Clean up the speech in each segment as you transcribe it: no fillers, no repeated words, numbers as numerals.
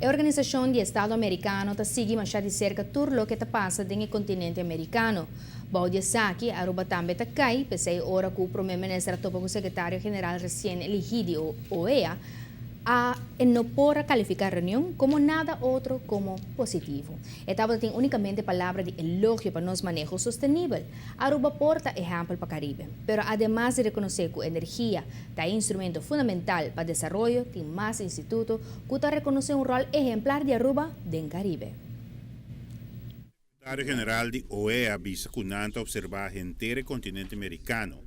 A Organização de Estado Americano está seguindo mais de cerca tudo o que está passando no continente americano. Baudia Saki, Aruba também está cai, pensei ora que o primeiro-ministro topa com o secretário-geral recém-elegido, OEA, e não pode qualificar a reunião como nada outro como positivo. Estava tem unicamente palavras de elogio para nosso manejo sustentável. Aruba porta exemplo para o Caribe, pero además de reconhecer que a energia é instrumento fundamental para o desenvolvimento, tem mais institutos que estão reconhecendo um rol exemplar de Aruba no Caribe. O secretário-geral de OEA visa kunanta observar o continente americano.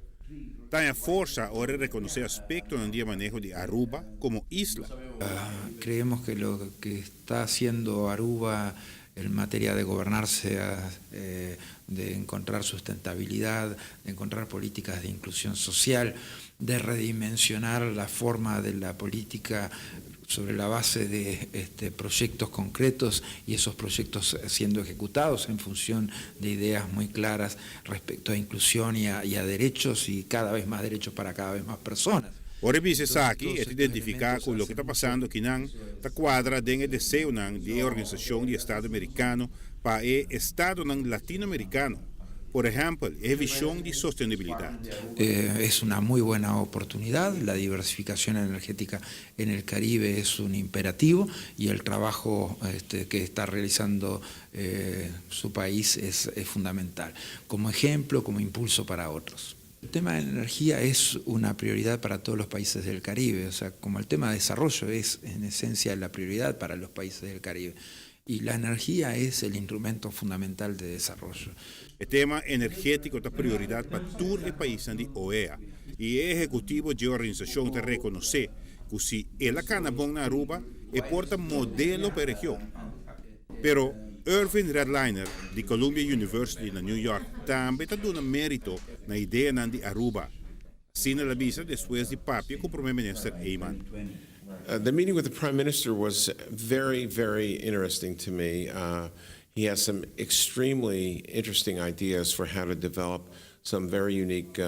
Tem a força ahora reconocer aspectos en el manejo de Aruba como isla. Creemos que lo que está haciendo Aruba en materia de gobernarse, de encontrar sustentabilidad, de encontrar políticas de inclusión social, de redimensionar la forma de la política sobre la base de proyectos concretos y esos proyectos siendo ejecutados en función de ideas muy claras respecto a inclusión y a derechos y cada vez más derechos para cada vez más personas. Ora dice Saki es identificar con lo que está pasando aquí en la cuadra de el deseo de la Organización de Estado Americano para el Estado latinoamericano. Por ejemplo, es visión de sostenibilidad. Es una muy buena oportunidad, la diversificación energética en el Caribe es un imperativo y el trabajo que está realizando su país es fundamental, como ejemplo, como impulso para otros. El tema de la energía es una prioridad para todos los países del Caribe, o sea, como el tema de desarrollo es en esencia la prioridad para los países del Caribe. Y la energía es el instrumento fundamental de desarrollo. El tema energético es prioridad para todos los países de OEA. Y el ejecutivo de la organización te reconoce que si el canabón en Aruba porta modelo para la región. Pero Irving Redliner de Columbia University en New York también está dando mérito a la idea de Aruba. Sin la visa después de papel con el primer ministro Eyman. The meeting with the Prime Minister was very, very interesting to me. He has some extremely interesting ideas for how to develop some very unique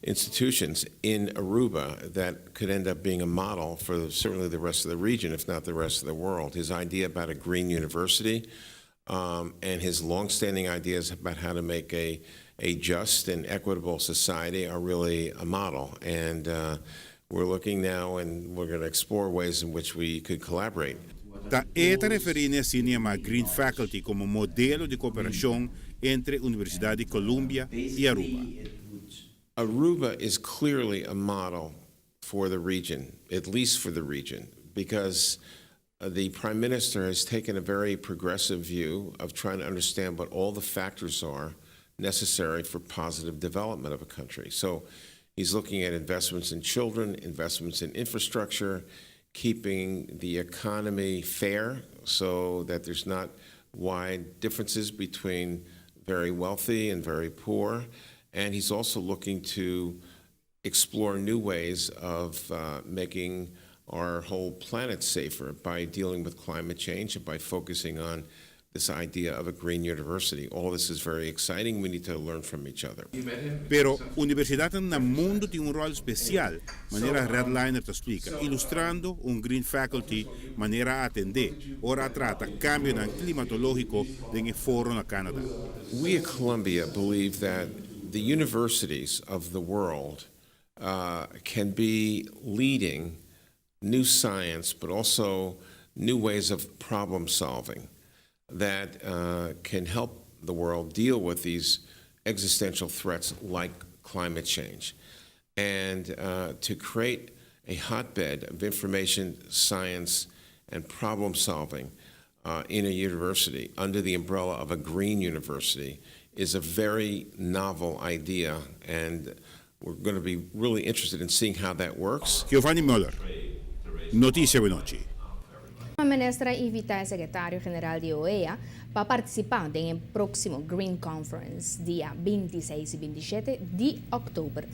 institutions in Aruba that could end up being a model for certainly the rest of the region, if not the rest of the world. His idea about a green university and his longstanding ideas about how to make a just and equitable society are really a model. And we're looking now and we're going to explore ways in which we could collaborate. Da esta referencia a Green Faculty como modelo de cooperación entre Universidad de Columbia y Aruba. Aruba is clearly a model for the region, at least for the region, because the Prime Minister has taken a very progressive view of trying to understand what all the factors are necessary for positive development of a country. So he's looking at investments in children, investments in infrastructure, keeping the economy fair so that there's not wide differences between very wealthy and very poor. And he's also looking to explore new ways of making our whole planet safer by dealing with climate change and by focusing on this idea of a green university. All this is very exciting. We need to learn from each other. Pero universidad en el mundo tiene un rol especial, manera Redliner te explica, ilustrando un green faculty, manera a atender, ora trata cambio climatológico en el Foro en Canadá. We at Columbia believe that the universities of the world can be leading new science, but also new ways of problem solving that can help the world deal with these existential threats like climate change. And to create a hotbed of information, science, and problem solving in a university under the umbrella of a green university is a very novel idea, and we're going to be really interested in seeing how that works. Giovanni Muller, Notizie Veloci. A ministra invita al secretario general de OEA para participar en el próximo Green Conference, día 26 y 27 de octubre.